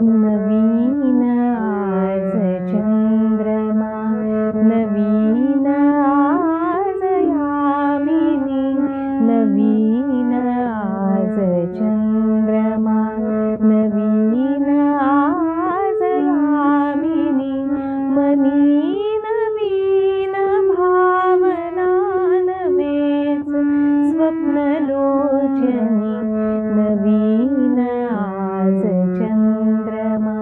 नवीन आज चंद्रमा, नवीन आज यामिनी, नवीन आज चंद्रमा, नवीन आज यामिनी, मनी नवीन भावना, नवेच स्वप्नलोचनी, नवीन आज चंद्रमा.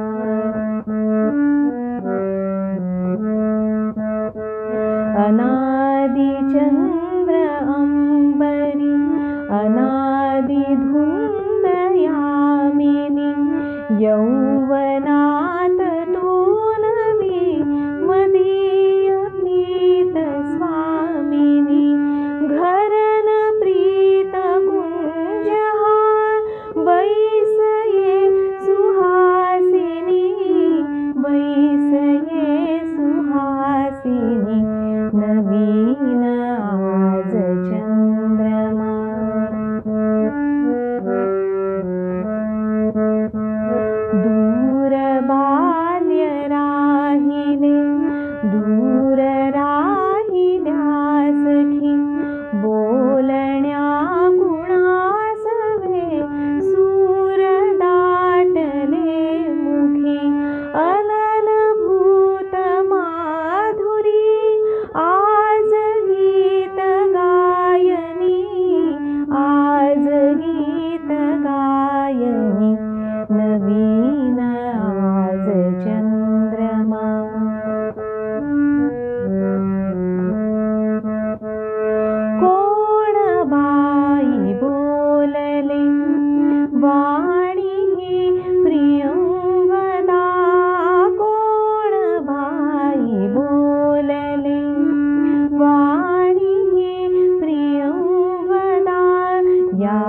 अनादि चंद्र अंबरी, अनादि धुंद यामिनी, यौवनात तू नवी, मदीय प्रीत स्वामिनी, घरन प्रीत गुंजहार, बैसये सुहासिनी, बैसये सुहासिनी, नवीन आज चंद्रमा. दूर बाल्य राहिले, दूर राहिल्या सखी, बोलण्या कुणासवे, सूर दाटले मुखी, अननभूत माधुरी, आज गीत गायनी, आज गीत गायनी, नवीन आज चंद्रमा. कोण बाई बोलले, वाणी प्रियंवदा, कोण बाई बोलले, वाणी प्रियंवदा, या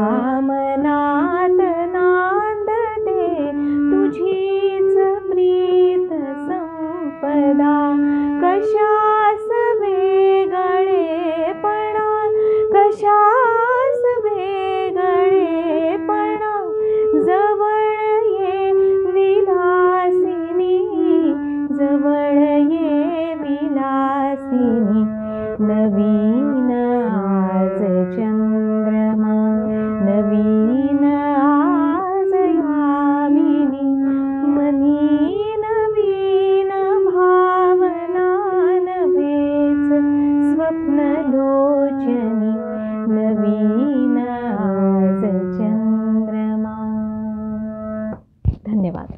मनात नांदते तुझीच प्रीत संपदा. कशास वेगळेपणा, कशास वेगळेपणा, जवळ ये विलासिनी, जवळ ये विलासिनी, नवीन आज चंद्रमा, नवीन आज यामिनी, मनी नवीन भावना, नवेच स्वप्नलोचनी, नवीन आज चंद्रमा. धन्यवाद.